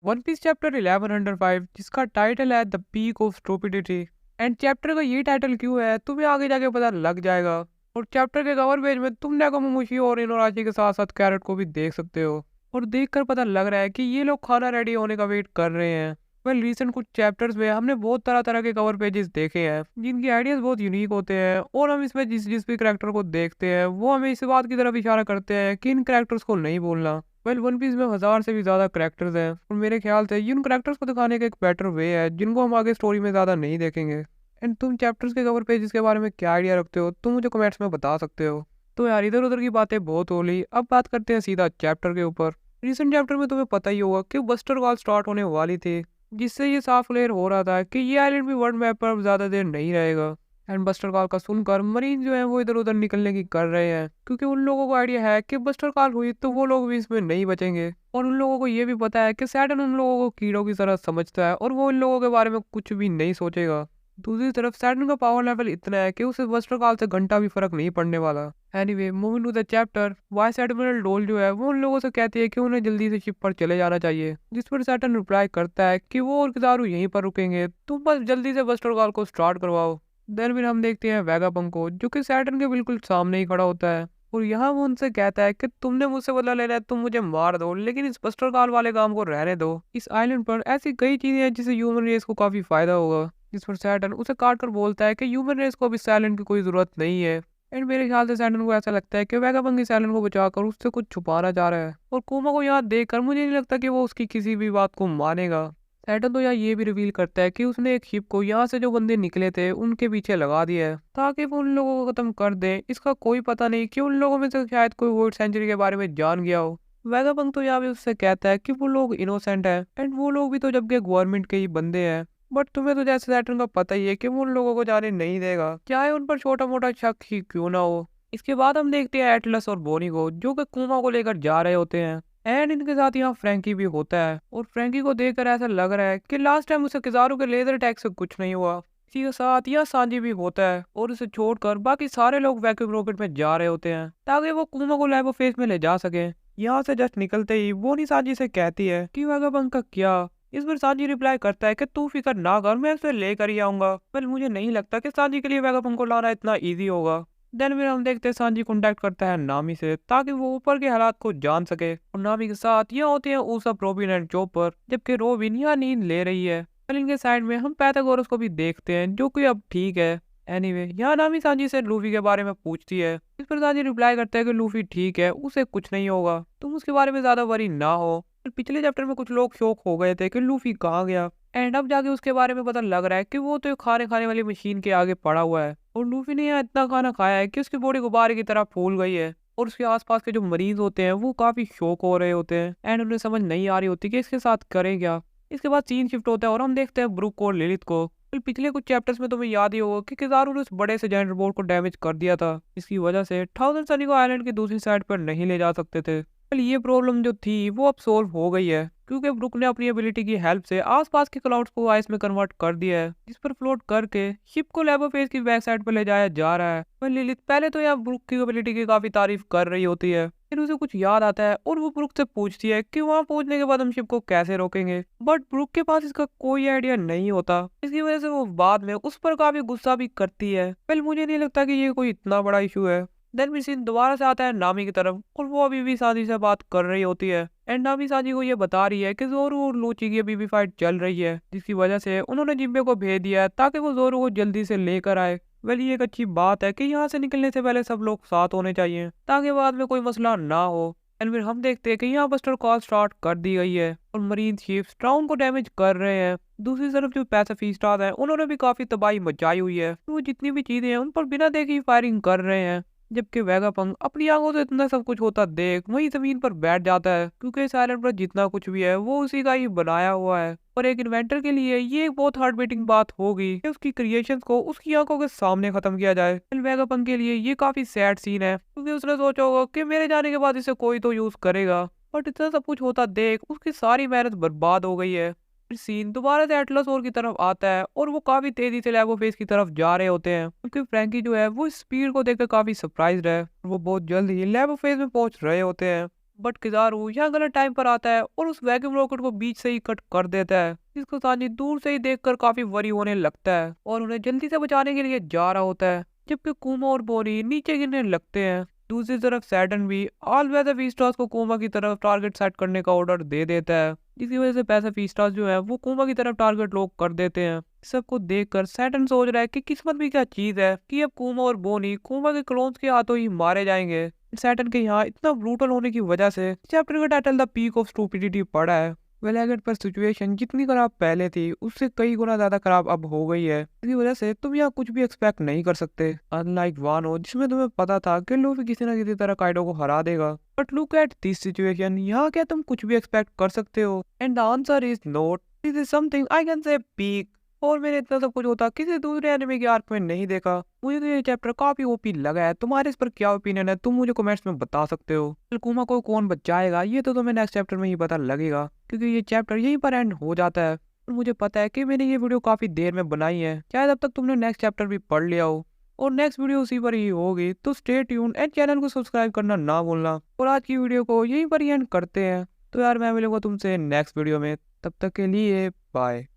One piece chapter 1105 जिसका title है the peak of stupidity. And chapter का ये टाइटल क्यों है तुम्हें आगे जाके पता लग जाएगा। और चैप्टर के कवर पेज में तुम नेकोमामुशी और इनोराची के साथ साथ कैरेट को भी देख सकते हो। और देखकर पता लग रहा है कि ये लोग खाना रेडी होने का वेट कर रहे हैं। वेल रिसेंट कुछ चैप्टर्स में हमने बहुत तरह तरह के कवर पेजेस देखे हैं जिनकी आइडियाज बहुत यूनिक होते हैं, और हम इसमें जिस जिस भी करेक्टर को देखते हैं वो हमें इस बात की तरफ इशारा करते हैं कि इन करेक्टर्स को नहीं बोलना। वेल वन पीस में 1000 से भी ज्यादा करेक्टर्स हैं, और मेरे ख्याल से इन करेक्टर्स को दिखाने का एक बेटर वे है जिनको हम आगे स्टोरी में ज्यादा नहीं देखेंगे। एंड तुम चैप्टर्स के कवर पेजेस के बारे में क्या आइडिया रखते हो तुम मुझे कमेंट्स में बता सकते हो। तो यार इधर उधर की बातें बहुत हो ली, अब बात करते हैं सीधा चैप्टर के ऊपर। रिसेंट चैप्टर में तुम्हें पता ही होगा कि बस्टर कॉल स्टार्ट होने वाली थी, जिससे ये साफ क्लियर हो रहा था कि ये आइलैंड भी वर्ल्ड मैप पर अब ज्यादा देर नहीं रहेगा। एंड बस्टर कॉल का सुनकर मरीन जो है वो इधर उधर निकलने की कर रहे हैं, क्योंकि उन लोगों को आइडिया है कि बस्टर कॉल हुई तो वो लोग भी इसमें नहीं बचेंगे। और उन लोगों को ये भी पता है कि सैटर्न उन लोगों को कीड़ों की तरह समझता है और वो इन लोगों के बारे में कुछ भी नहीं सोचेगा। दूसरी तरफ सैटर्न का पावर लेवल इतना है कि उसे बस्टर कॉल से घंटा भी फर्क नहीं पड़ने वाला। Anyway moving to the chapter, vice admiral डोल जो है वो उन लोगों से कहती है कि उन्हें जल्दी से शिप पर चले जाना चाहिए, जिस पर सैटर्न रिप्लाई करता है कि वो और किजारू यहीं पर रुकेंगे, तुम बस जल्दी से बस्टर कॉल को स्टार्ट करवाओ। देन फिर हम देखते हैं वेगापंक को जो कि सैटर्न के बिल्कुल सामने ही खड़ा होता है, और यहाँ वो उनसे कहता है कि तुमने मुझसे बदला लेना है, तुम मुझे मार दो लेकिन इस बस्टर कॉल वाले काम को रहने दो। इस आइलैंड पर ऐसी कई चीजें हैं जिससे ह्यूमन रेस को काफी फायदा होगा। जिस पर सैटर्न उसे काट कर बोलता है कि ह्यूमन रेस को अब इस आइलैंड की कोई जरूरत नहीं है। एंड मेरे ख्याल से सैटर्न को ऐसा लगता है कि वेगापंक इस आइलैंड को बचाकर उससे कुछ छुपाना चाह रहा है, और कोमा को यहाँ देखकर मुझे नहीं लगता कि वो उसकी किसी भी बात को मानेगा। सैटर्न तो यहाँ ये भी रिवील करता है कि उसने एक शिप को यहाँ से जो बंदे निकले थे उनके पीछे लगा दिया है ताकि वो उन लोगों को खत्म कर दे। इसका कोई पता नहीं कि उन लोगों में से शायद कोई वर्ल्ड सेंचुरी के बारे में जान गया हो। वेगापंक तो यहाँ भी उससे कहता है कि वो लोग इनोसेंट है, एंड वो लोग भी तो जबकि गवर्नमेंट के ही बंदे हैं। बट तुम्हें तो जैसे सैटर्न का पता ही है कि वो उन लोगों को जाने नहीं देगा, चाहे उन पर छोटा मोटा शक ही क्यों ना हो। इसके बाद हम देखते हैं एटलस और बोनी को जो कि कुमा को लेकर जा रहे होते हैं, एंड इनके साथ यहाँ फ्रैंकी भी होता है। और फ्रैंकी को देखकर ऐसा लग रहा है कि लास्ट टाइम उसे किजारू के लेजर अटैक से कुछ नहीं हुआ। इसी के साथ यहाँ सांजी भी होता है, और उसे छोड़कर बाकी सारे लोग वैक्यूम रॉकेट में जा रहे होते हैं ताकि वो कुमा को लैबो फेस में ले जा सके। यहाँ से जस्ट निकलते ही बोनी सांजी से कहती है कि वेगापंक का क्या। इस पर सांजी रिप्लाई करता है कि तू फिक्र ना कर, मैं उसे लेकर ही आऊंगा। पर मुझे नहीं लगता कि सांजी के लिए वेगापंक को लाना इतना इजी होगा। देन फिर हम देखते हैं सांजी कांटेक्ट करता है नामी से ताकि वो ऊपर के हालात को जान सके, और नामी के साथ यहाँ होते हैं ऊसप, रोबिन एंड चॉपर, जबकि रोबिन यहाँ नींद ले रही है। फिर इनके साइड में हम पैथागोरस को भी देखते हैं जो कि अब ठीक है। एनीवे यहाँ नामी सांजी से लूफी के बारे में पूछती है। इस पर सांजी रिप्लाई करता है कि लूफी ठीक है, उसे कुछ नहीं होगा, तुम उसके बारे में ज्यादा वरी ना हो। पिछले चैप्टर में कुछ लोग शौक हो गए थे कि लूफी कहाँ गया, एंड अब जाके उसके बारे में पता लग रहा है कि वो तो खाने खाने वाली मशीन के आगे पड़ा हुआ है, और लूफी ने यहाँ इतना खाना खाया है कि उसकी बॉडी गुब्बारे की तरह फूल गई है। और उसके आसपास के जो मरीज होते हैं वो काफी शौक हो रहे होते हैं, एंड उन्हें समझ नहीं आ रही होती कि इसके साथ करें क्या। इसके बाद सीन शिफ्ट होता है और हम देखते हैं ब्रुक और लिलित को। पिछले कुछ चैप्टर्स में तुम्हें याद ही होगा कि किजारू ने उस बड़े से जायंट रोबोट को डैमेज कर दिया था, इसकी वजह से 1000 सनी को आइलैंड की दूसरी साइड पर नहीं ले जा सकते थे। ये प्रॉब्लम जो थी वो अब सोल्व हो गई है, क्योंकि ब्रुक ने अपनी एबिलिटी की हेल्प से आसपास के क्लाउड्स को आइस में कन्वर्ट कर दिया है, जिस पर फ्लोट करके शिप को लेबो फेज की बैक साइड पर ले जाया जा रहा है। पर लिलित पहले तो यहाँ ब्रुक की एबिलिटी की काफी तारीफ कर रही होती है, फिर उसे कुछ याद आता है और वो ब्रुक से पूछती है कि वहाँ पहुंचने के बाद हम शिप को कैसे रोकेंगे। बट ब्रुक के पास इसका कोई आइडिया नहीं होता, इसकी वजह से वो बाद में उस पर काफी गुस्सा भी करती है। वेल मुझे नहीं लगता कि ये कोई इतना बड़ा इशू है। देन भी सीन दोबारा से आता है नामी की तरफ, और वो अभी भी साजी से बात कर रही होती है, एंड नामी साजी को ये बता रही है कि जोरू और लूची की अभी भी फाइट चल रही है, जिसकी वजह से उन्होंने जिम्बे को भेज दिया है ताकि वो जोरू को जल्दी से लेकर आए। वेल ये एक अच्छी बात है कि यहाँ से निकलने से पहले सब लोग साथ होने चाहिए ताकि बाद में कोई मसला ना हो। एंड फिर हम देखते हैं कि यहाँ बस्टर कॉल स्टार्ट कर दी गई है और मरीन शिप्स टाउन को डैमेज कर रहे हैं। दूसरी तरफ जो पैसिफिस्टास हैं उन्होंने भी काफी तबाही मचाई हुई है, वो जितनी भी चीजें हैं उन पर बिना देखे ही फायरिंग कर रहे हैं। जबकि वेगापंक अपनी आंखों से इतना सब कुछ होता देख वही जमीन पर बैठ जाता है, क्योंकि इस आइलैंड पर जितना कुछ भी है वो उसी का ही बनाया हुआ है। और एक इन्वेंटर के लिए ये एक बहुत हार्ट बीटिंग बात होगी कि उसकी क्रिएशंस को उसकी आंखों के सामने खत्म किया जाए। वेगापंक के लिए ये काफी सैड सीन है, क्योंकि उसने सोचा होगा कि मेरे जाने के बाद इसे कोई तो यूज करेगा, बट इतना सब कुछ होता देख उसकी सारी मेहनत बर्बाद हो गई है। फिर सीन दोबारा से एटलस और की तरफ आता है और वो काफी तेजी से लेबो फेस की तरफ जा रहे होते हैं, क्योंकि फ्रैंकी जो है वो स्पीड को देखकर काफी सरप्राइज्ड है। वो बहुत जल्द ही लेबो फेस में पहुंच रहे होते हैं। बट किजारू यहाँ गलत टाइम पर आता है और उस वैक्यूम रॉकेट को बीच से ही कट कर देता है, जिसको सानी दूर से ही देखकर काफी वरी होने लगता है और उन्हें जल्दी से बचाने के लिए जा रहा होता है, जबकि कुमा और बोनी नीचे गिरने लगते हैं। दूसरी तरफ सैटर्न भी ऑल वेदर फीस्टास को कोमा की तरफ टारगेट सेट करने का ऑर्डर दे देता है, जिसकी वजह से पैसा फीस्टास जो है वो कोमा की तरफ टारगेट लॉक कर देते हैं। सबको देखकर सैटर्न सोच रहा है कि किस्मत भी क्या चीज है कि अब कुमा और बोनी कोमा के क्लोन्स के हाथों ही मारे जाएंगे। सैटर्न के यहाँ इतना ब्रूटल होने की वजह से चैप्टर का title the peak of stupidity पड़ा है। वेलागेट पर सिचुएशन जितनी खराब पहले थी उससे कई गुना ज्यादा खराब अब हो गई है, इसकी वजह से तुम यहाँ कुछ भी एक्सपेक्ट नहीं कर सकते। अनलाइक वानो जिसमें तुम्हें पता था कि लूफी किसी न किसी तरह काइडो को हरा देगा, but look at this situation, यहाँ क्या तुम कुछ भी एक्सपेक्ट कर सकते हो? And the answer is note. This is something I can say peak. और मैंने इतना सब कुछ होता किसी दूसरे एनिमे के आर्क में नहीं देखा। मुझे तो ये चैप्टर काफी ओपी लगा है। तुम्हारे इस पर क्या ओपिनियन है तुम मुझे कमेंट्स में बता सकते हो। कुमा को कौन बचाएगा ये तो तुम्हें नेक्स्ट चैप्टर में ही पता लगेगा, क्योंकि ये चैप्टर यहीं पर एंड हो जाता है। और मुझे पता है कि मैंने ये वीडियो काफी देर में बनाई है, शायद अब तक तुमने नेक्स्ट चैप्टर भी पढ़ लिया हो और नेक्स्ट वीडियो उसी पर ही होगी। तो स्टे ट्यून एंड चैनल को सब्सक्राइब करना ना भूलना। और आज की वीडियो को यहीं पर ही एंड करते हैं। तो यार मैं मिलूंगा तुमसे नेक्स्ट वीडियो में, तब तक के लिए बाय।